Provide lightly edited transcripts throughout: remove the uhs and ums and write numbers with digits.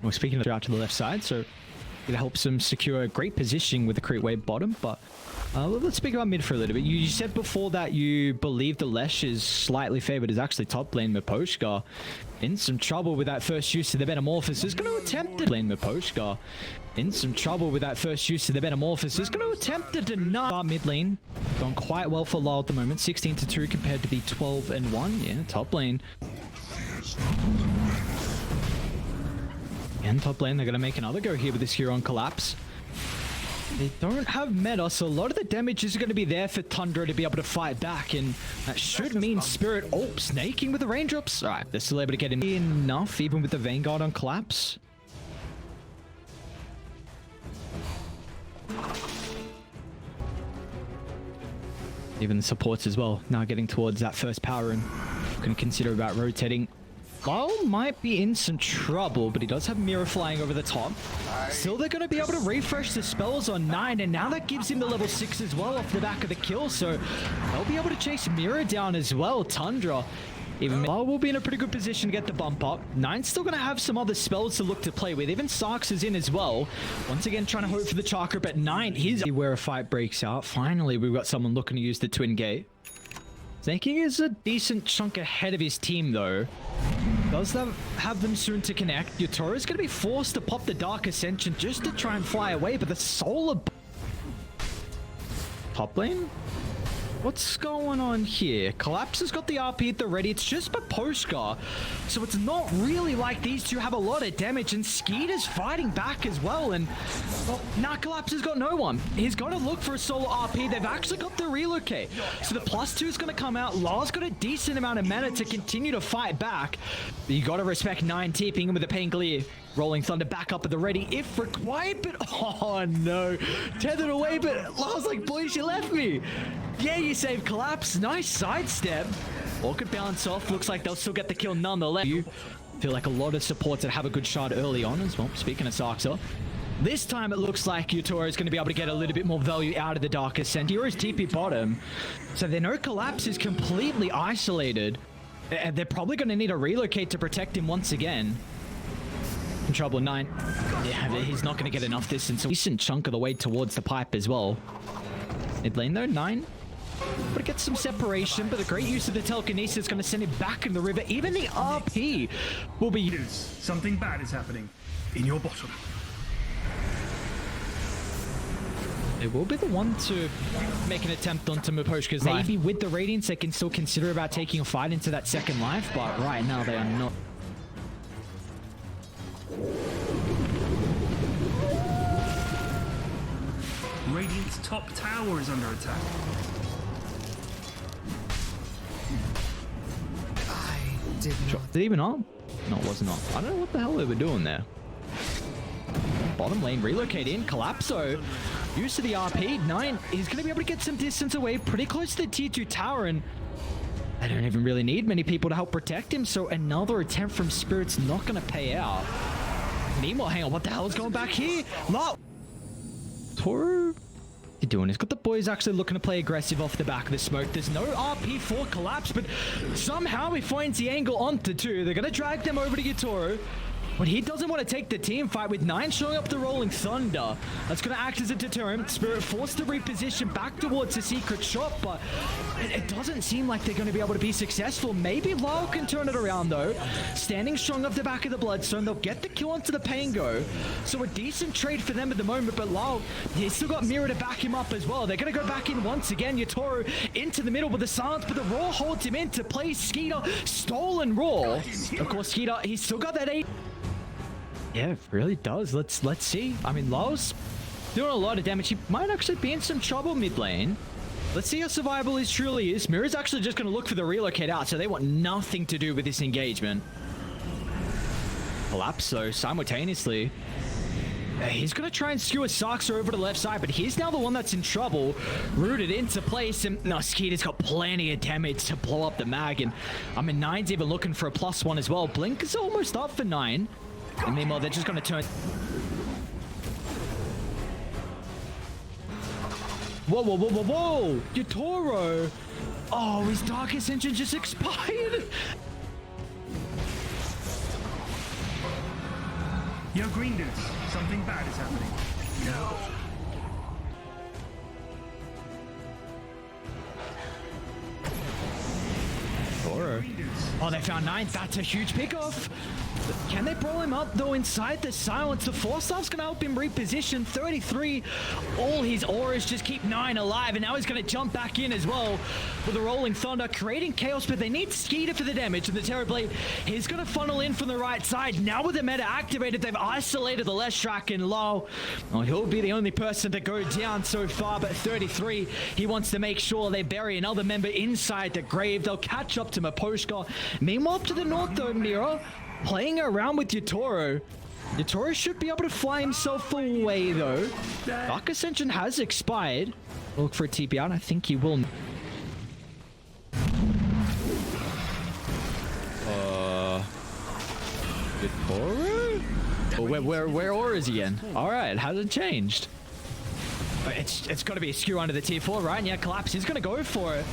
We're speaking out to the left side, so it helps them secure a great positioning with the creep wave bottom. But let's speak about mid for a little bit. You said before that you believe the Lesh is slightly favored. Is actually top lane Miposhka in some trouble with that first use of the Metamorphosis. Going to attempt to lane Miposhka in some trouble with that first use of the Metamorphosis. Going to attempt to deny mid lane. Gone quite well for LoL at the moment. 16-2 compared to the 12-1. Yeah, top lane. And top lane, they're going to make another go here with this Huron collapse. They don't have meta, so a lot of the damage is going to be there for Tundra to be able to fight back, and that should mean Spirit snaking with the raindrops. All right, they're still able to get in enough, even with the Vanguard on collapse. Even the supports as well, now getting towards that first power and can consider about rotating. Lyle might be in some trouble, but he does have Mirror flying over the top. Still, they're going to be able to refresh the spells on 9, and now that gives him the level 6 as well off the back of the kill, so they'll be able to chase Mirror down as well. Tundra, even Lyle will be in a pretty good position to get the bump up. 9's still going to have some other spells to look to play with. Even Sarks is in as well. Once again, trying to hope for the chakra, but 9 is where a fight breaks out. Finally, we've got someone looking to use the Twin Gate. Snaking is a decent chunk ahead of his team, though. Does that have them soon to connect? Yutoro is going to be forced to pop the Dark Ascension just to try and fly away, but the Solar... Top lane? What's going on here? Collapse has got the RP at the ready. It's just Miposhka. So it's not really like these two have a lot of damage, and Skeet is fighting back as well. And well, now Collapse has got no one. He's got to look for a solo RP. They've actually got the relocate. So the +2 is going to come out. Lars got a decent amount of mana to continue to fight back. But you got to respect 9 TPing him with the Pangolier. Rolling Thunder back up at the ready if required, but oh no. Tethered away, but Lars like, boys, you left me. Yeah, you saved Collapse. Nice sidestep. All could bounce off. Looks like they'll still get the kill nonetheless. You feel like a lot of supports that have a good shot early on as well. Speaking of Sarksa, this time it looks like Yutoro is going to be able to get a little bit more value out of the Dark Ascent. Hero's TP bottom. So they know Collapse is completely isolated. And they're probably going to need a relocate to protect him once again. In trouble, 9. Yeah, but he's not going to get enough distance. A decent chunk of the way towards the pipe as well. Mid lane though, 9. But it gets some separation, but the great use of the telekinesis is going to send him back in the river. Even the RP will be... Something bad is happening in your bottom. They will be the one to make an attempt onto Miposhka's life. Maybe with the Radiance, they can still consider about taking a fight into that second life, but right now they are not. Radiant's top tower is under attack. Did it even on? No, it was not. I don't know what the hell they were doing there. Bottom lane, relocate in, Collapso. Use of the RP, 9. He's going to be able to get some distance away, pretty close to the tier 2 tower, and I don't even really need many people to help protect him, so another attempt from Spirit's not going to pay out. Meanwhile, hang on, what the hell is going back here? No! Toru? What you doing? He's got the boys actually looking to play aggressive off the back of the smoke. There's no RP for Collapse, but somehow he finds the angle onto 2. They're going to drag them over to Yutoro. But he doesn't want to take the team fight with 9 showing up the Rolling Thunder. That's going to act as a deterrent. Spirit forced to reposition back towards the secret shop, but it doesn't seem like they're going to be able to be successful. Maybe Lyle can turn it around though. Standing strong off the back of the Bloodstone, they'll get the kill onto the Pango. So a decent trade for them at the moment, but Lyle, he's still got Mirror to back him up as well. They're going to go back in once again. Yutoro into the middle with the silence, but the Raw holds him in to play Skeeter. Stolen Raw. Of course, Skeeter, he's still got that 8. Yeah, it really does. Let's see. I mean, Lyle's doing a lot of damage. He might actually be in some trouble mid lane. Let's see how survivable he truly is. Mirror's actually just going to look for the relocate out, so they want nothing to do with this engagement. Collapse, though, simultaneously. He's going to try and skewer Sarksa over to the left side, but he's now the one that's in trouble. Rooted into place, and no, Skeeter's got plenty of damage to blow up the mag, and I mean, 9's even looking for a +1 as well. Blink is almost up for 9. And meanwhile, they're just going to turn... Whoa, whoa, whoa, whoa, whoa! Yutoro! Oh, his Dark Ascension just expired! Yo, green dudes, something bad is happening. No. Oh, they found 9. That's a huge pickoff. Can they brawl him up, though, inside the silence? The Force-Staff's going to help him reposition. 33. All his auras just keep 9 alive, and now he's going to jump back in as well with the Rolling Thunder, creating chaos, but they need Skeeter for the damage, and the Terrorblade is going to funnel in from the right side. Now with the meta activated, they've isolated the Leshrac and low. Oh, he'll be the only person to go down so far, but 33, he wants to make sure they bury another member inside the grave. They'll catch up to Maposhka. Meanwhile, up to the north, though, Mira, playing around with Yatoro. Yatoro should be able to fly himself away, though. Dark Ascension has expired. Look for a TP out. I think he will. Yatoro? Oh, where Aura is again? All right, it hasn't changed. It's got to be a skew under the tier 4, right? And yeah, Collapse is going to go for it.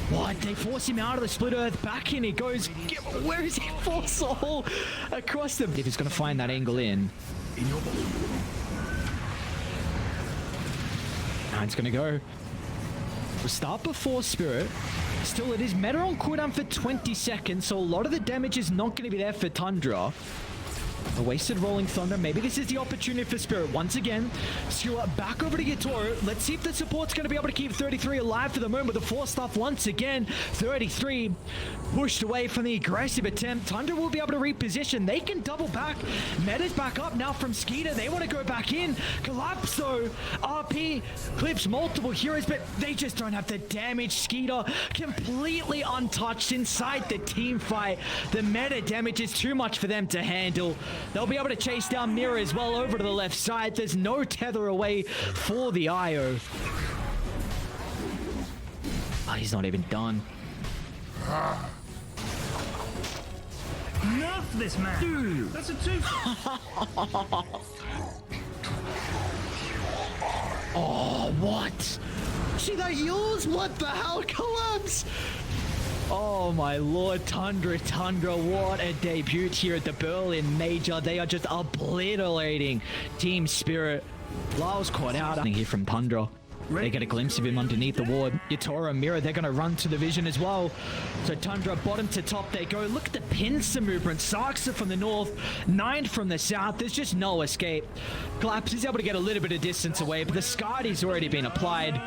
What? They force him out of the Split Earth. Back in he goes. Where is he? Force all across them. If he's going to find that angle in. Nine's going to go. We'll start before Spirit. Still, it is meta on cooldown for 20 seconds, so a lot of the damage is not going to be there for Tundra. A wasted Rolling Thunder. Maybe this is the opportunity for Spirit once again. Skewer back over to Yatoro. Let's see if the support's going to be able to keep 33 alive for the moment. The Force Staff once again. 33 pushed away from the aggressive attempt. Tundra will be able to reposition. They can double back. Meta's back up now from Skeeter. They want to go back in. Collapso. RP clips multiple heroes, but they just don't have the damage. Skeeter completely untouched inside the team fight. The meta damage is too much for them to handle. They'll be able to chase down Mira as well over to the left side. There's no tether away for the IO. Oh, he's not even done. Nerf this man. Dude. That's a 2. Oh, what? See that yours? What the hell? Collapse! Oh my lord, Tundra, what a debut here at the Berlin Major. They are just obliterating TeamSpirit. Lyle's caught out. I think here from Tundra. They get a glimpse of him underneath the ward. Yatoro and Mira, they're going to run to the vision as well. So Tundra, bottom to top they go. Look at the pincer movement. Sarksa from the north, 9 from the south. There's just no escape. Collapse is able to get a little bit of distance away, but the Scardy's already been applied.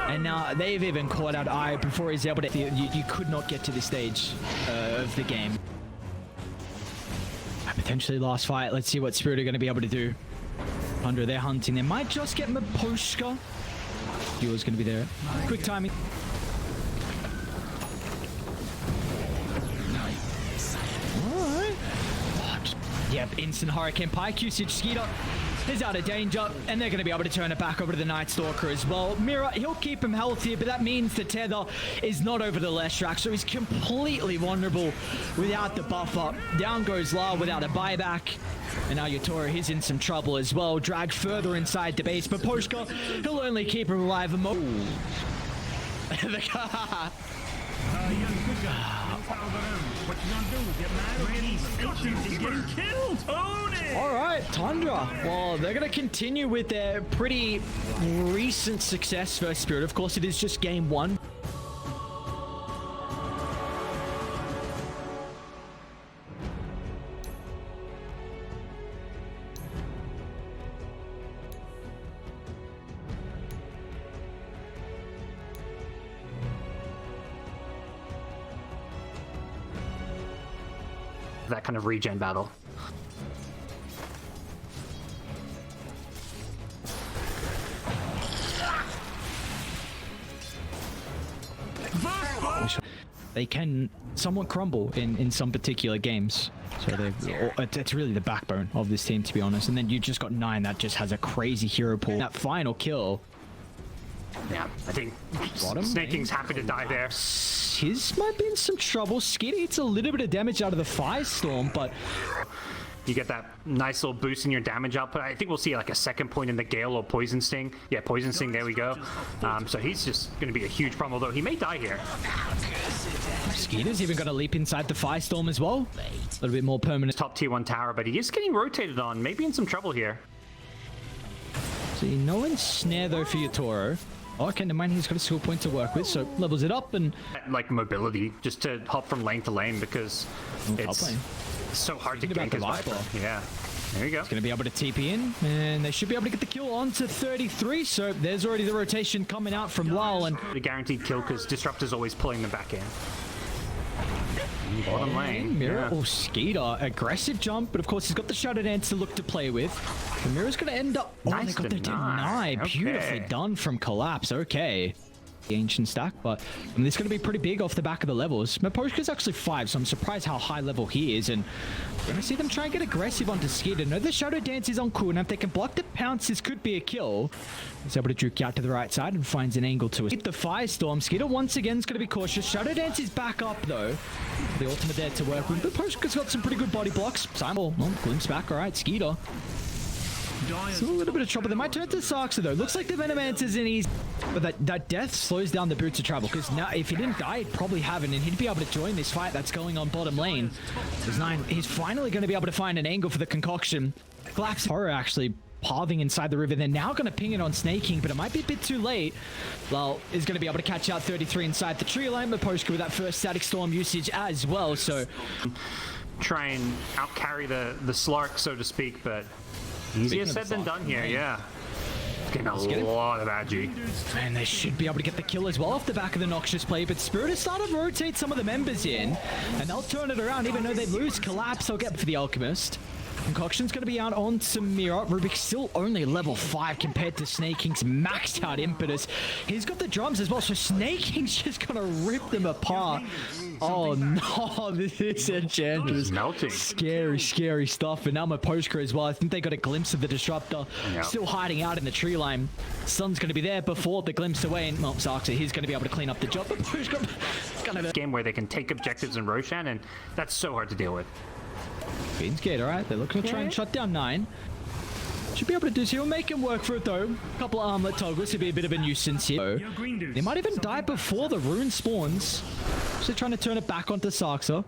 And now they've even caught out Io before he's able to... You could not get to this stage of the game. Potentially last fight. Let's see what Spirit are going to be able to do. Tundra, they're hunting. They might just get Maposhka. Duo's going to be there. Quick timing. Alright. Yep, instant Hurricane Pike usage. Skeeter is out of danger, and they're going to be able to turn it back over to the Night Stalker as well. Mira, he'll keep him healthy, but that means the tether is not over the Leshrac, so he's completely vulnerable without the buffer. Down goes Lyle without a buyback. And now Yatoro, he's in some trouble as well. Dragged further inside the base, but Poshka, he'll only keep him alive. The Young good guy. What you gonna do? Get mad? He's getting killed. Own it. All right, Tundra. Well, they're going to continue with their pretty recent success for Spirit. Of course, it is just game 1. That kind of regen battle. They can somewhat crumble in some particular games. So it's really the backbone of this team, to be honest. And then you just got 9 that just has a crazy hero pool. That final kill. Yeah, I think Snaking's happy to die there. His might be in some trouble. Skid eats a little bit of damage out of the Firestorm, but you get that nice little boost in your damage output. I think we'll see like a second point in the Gale or Poison Sting. Yeah, Poison Sting, there we go. So he's just going to be a huge problem, although he may die here. Skeeter's even got a leap inside the Firestorm as well. A little bit more permanent. Top tier 1 tower, but he is getting rotated on. Maybe in some trouble here. See, no ensnare though for Yatoro. Oh, okay, never mind, he's got a skill point to work with, so levels it up and... Like mobility, just to hop from lane to lane, because it's so hard to gank his Viper. Yeah, there you go. He's going to be able to TP in, and they should be able to get the kill on to 33, so there's already the rotation coming out from Lal, and... A guaranteed kill, because Disruptor's always pulling them back in. Bottom lane. Mirror or Skeeter, aggressive jump, but of course he's got the Shadow Dance to look to play with. The Mirror's going to end up... Oh, Nice they got the deny. Okay. Beautifully done from Collapse. Okay. The ancient stack, but I mean, it's going to be pretty big off the back of the levels. Maposhka's actually 5, so I'm surprised how high level he is, and we're going to see them try and get aggressive onto Skeeter. No, the Shadow Dance is on cool, and if they can block the pounce, this could be a kill. He's able to juke out to the right side and finds an angle to escape the Firestorm. Skeeter once again is going to be cautious. Shadow Dance is back up though. The ultimate there to work with. Maposhka's got some pretty good body blocks. Simon, well, glimpse back. All right, Skeeter. So a little bit of trouble. They might turn to Sarksa though. Looks like the Venomancer's in easy. But that death slows down the boots of travel, because now if he didn't die, he'd probably have it, and he'd be able to join this fight that's going on bottom lane. There's 9. He's finally going to be able to find an angle for the concoction. Glax Horror actually pathing inside the river. They're now going to ping it on Snaking, but it might be a bit too late. Lal is going to be able to catch out 33 inside the tree line. Maposhka with that first Static Storm usage as well, so... Try and out-carry the Slark, so to speak, but... Easier said than done here, yeah. Getting a lot of agi. And they should be able to get the kill as well off the back of the Noxious play, but Spirit has started to rotate some of the members in, and they'll turn it around. Even though they lose Collapse, they'll get for the Alchemist. Concoction's going to be out on Samira. Rubik's still only level 5 compared to Snaking's maxed out impetus. He's got the drums as well, so Snaking's just going to rip them apart. Oh no, this is Enchantress. Melting. Scary, scary stuff. And now Maposhka as well. I think they got a glimpse of the Disruptor. Yep. Still hiding out in the tree line. Sun's going to be there before the glimpse away. And well, Sarksa, he's going to be able to clean up the job. Maposhka, kind of a game where they can take objectives in Roshan, and that's so hard to deal with. Being scared, all right. They're looking to try and shut down 9. Should be able to do so. He'll make him work for it though. A couple of armlet toggles to be a bit of a nuisance here. They might even die before the rune spawns. So trying to turn it back onto Sarksa.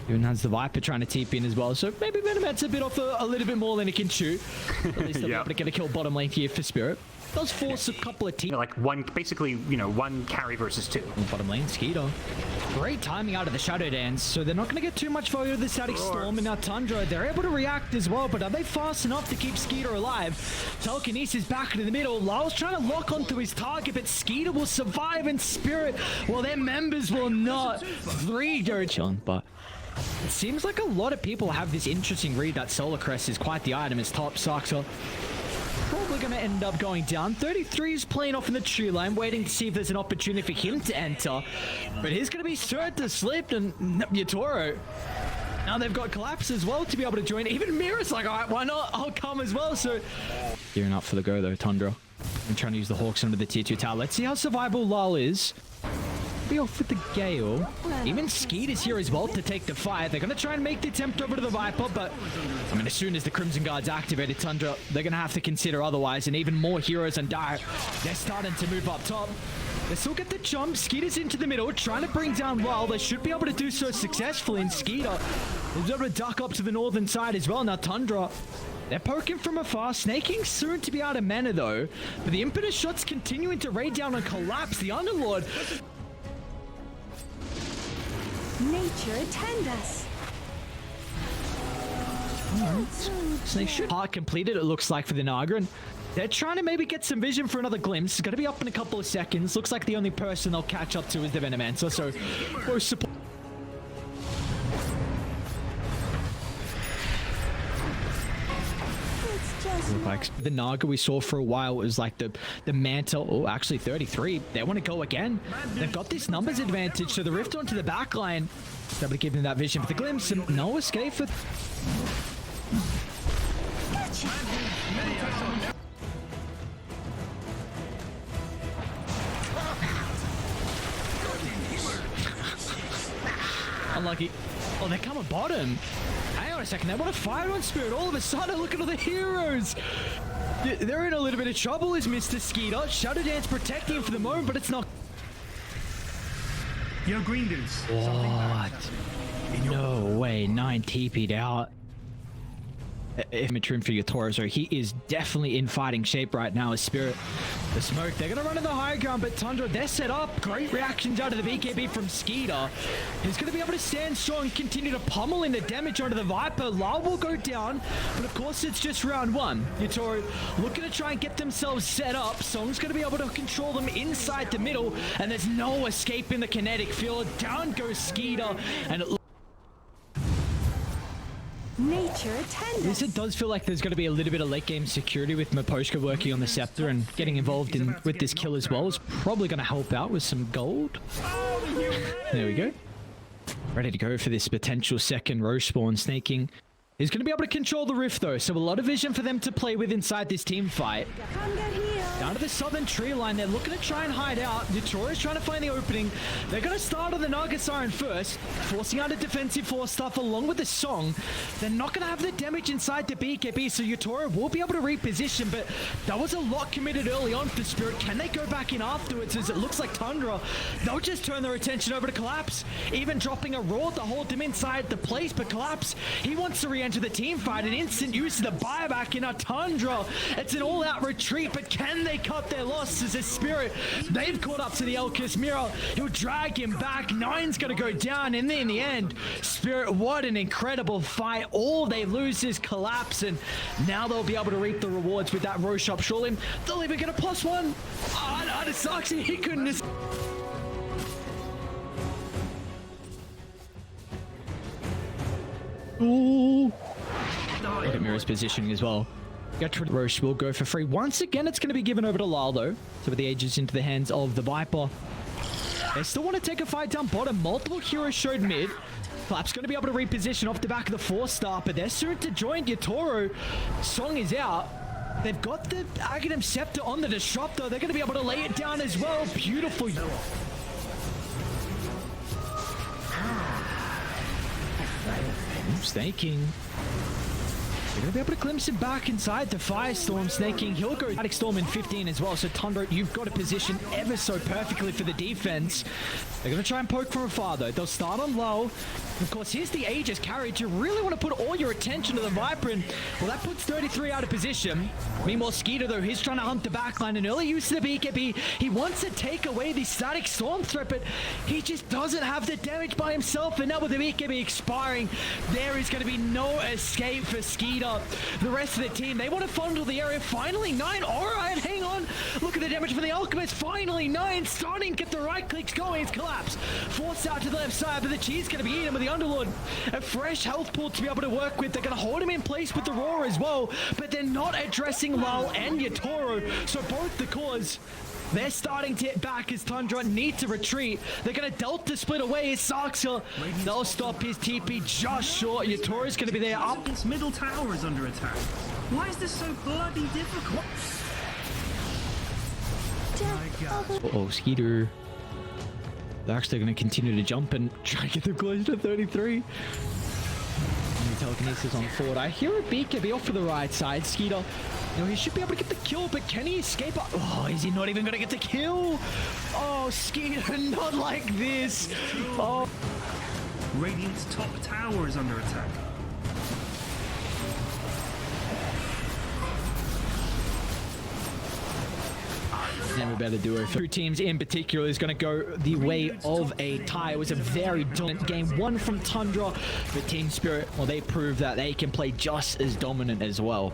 Even has the Viper trying to TP in as well. So maybe Venoman's a bit off a little bit more than he can shoot. At least they'll be able to get a kill bottom lane here for Spirit. Does force a couple of teams. Like one, basically, one carry versus 2. Bottom lane, Skeeter. Great timing out of the Shadow Dance, so they're not going to get too much value of the Static Storm. And now Tundra, they're able to react as well, but are they fast enough to keep Skeeter alive? Telekinesis back into the middle. Lal's trying to lock onto his target, but Skeeter will survive, and Spirit, well, their members will not. 3 Dirge on, but it seems like a lot of people have this interesting read that Solar Crest is quite the item as top. Sarksa probably going to end up going down. 33 is playing off in the tree line, waiting to see if there's an opportunity for him to enter. But he's going to be certain to slip, and Yatoro. Now they've got Collapse as well to be able to join. Even Mira's like, all right, why not? I'll come as well. So gearing up for the go though, Tundra. I'm trying to use the Hawks under the tier 2 tower. Let's see how survivable Lal is. Be off with the Gale. Even Skeet is here as well to take the fight. They're going to try and make the attempt over to the Viper, but I mean, as soon as the Crimson Guard's activated, Tundra, they're going to have to consider otherwise, and even more heroes and Dire. They're starting to move up top. They still get the jump. Skeeter's into the middle, trying to bring down Lal. They should be able to do so successfully, and Skeeter is able to duck up to the northern side as well. Now Tundra, they're poking from afar. Snaking soon to be out of mana though, but the impetus shots continuing to raid down and Collapse. The Underlord, nature attend us. Snake should part completed, it looks like, for the Naga. And they're trying to maybe get some vision for another glimpse. It's going to be up in a couple of seconds. Looks like the only person they'll catch up to is the Venomancer. So, both support. Like the Naga we saw for a while was like the mantle. Oh, actually 33. They want to go again. They've got this numbers advantage, so the rift onto the back line. Able to give them that vision for the glimpse, and no escape for. Unlucky. Oh, they're coming bottom. Hang on a second, they want to fire on Spirit. All of a sudden, look at all the heroes. They're in a little bit of trouble as Mr. Skeeter. Shadow Dance protecting him for the moment, but it's not. Yo, green dudes. What? No way, 9 TP'd out. If Matrim for your Toro, so he is definitely in fighting shape right now as Spirit. The smoke, they're going to run in the high ground, but Tundra, they're set up. Great reactions out of the BKB from Skeeter. He's going to be able to stand strong, continue to pummel in the damage onto the Viper. Lyle will go down, but of course it's just round one. Yatoro looking to try and get themselves set up. Song's going to be able to control them inside the middle, and there's no escape in the kinetic field. Down goes Skeeter, and it Nature attend us. It does feel like there's going to be a little bit of late game security with Maposhka working on the Scepter, and getting involved in with this kill as well is probably going to help out with some gold. There we go. Ready to go for this potential second Roche spawn. Snaking is going to be able to control the Rift though, so a lot of vision for them to play with inside this team fight. Come get healed. Down to the southern tree line, they're looking to try and hide out. Detroit's trying to find the opening. They're going to start on the Naga Siren first, forcing out a defensive force stuff along with the Song. They're not going to have the damage inside the BKB, so Yatoro will be able to reposition, but that was a lot committed early on for Spirit. Can they go back in afterwards, as it looks like Tundra, they'll just turn their attention over to Collapse, even dropping a Roar to hold them inside the place, but Collapse, he wants to re-enter the team fight. An instant use of the buyback in a Tundra. It's an all-out retreat, but can they cut their losses as Spirit? They've caught up to the Elkis Mirror. He'll drag him back. Nine's going to go down, and in the end, Spirit, what an incredible fight. All they lose is Collapse, and now they'll be able to reap the rewards with that Roche up. Surely they'll even get a +1. Oh, it sucks. He couldn't. Ooh. Look at Mirror's positioning as well. Roche will go for free. Once again, it's going to be given over to Lyle, though. So with the Aegis into the hands of the Viper. They still want to take a fight down bottom. Multiple heroes showed mid. Clap's going to be able to reposition off the back of the 4-star, but they're soon to join Yatoro. Song is out. They've got the Aghanim Scepter on the Disruptor. They're going to be able to lay it down as well. Beautiful. Snaking. They're going to be able to glimpse him back inside the Firestorm. Snaking, he'll go Static Storm in 15 as well. So Tundra, you've got to position ever so perfectly for the defense. They're going to try and poke from afar though. They'll start on low. Of course, here's the Aegis carriage. You really want to put all your attention to the Viper, and well, that puts 33 out of position. Meanwhile, Skeeter though, he's trying to hunt the backline. An early use of the BKB. He wants to take away the Static Storm threat, but he just doesn't have the damage by himself. And now with the BKB expiring, there is going to be no escape for Skeeter. The rest of the team, they want to fondle the area. Finally, 9. All right, hang on. Look at the damage from the Alchemist. Finally, 9 starting to get the right clicks going. It's Collapse. Forced out to the left side, but the Cheese going to be eaten with the Underlord. A fresh health pool to be able to work with. They're going to hold him in place with the Roar as well, but they're not addressing Lal and Yatoro. So both the cores, they're starting to hit back as Tundra need to retreat. They're going to Delta split away as Saxa. They'll stop his TP just short. Yatoro's going to be there up. This middle tower is under attack. Why is this so bloody difficult? Uh-oh, Skeeter. They're actually going to continue to jump and try and get them close to 33. Telekinesis on forward. I hear a BKB off to the right side. Skeeter, you know, he should be able to get the kill, but can he escape? Oh, is he not even going to get the kill? Oh, Skeeter, not like this. Oh. Radiant's top tower is under attack. Never better duo. Two teams in particular is going to go the way of a tie. It was a very dominant game. One from Tundra, but TeamSpirit, well, they proved that they can play just as dominant as well.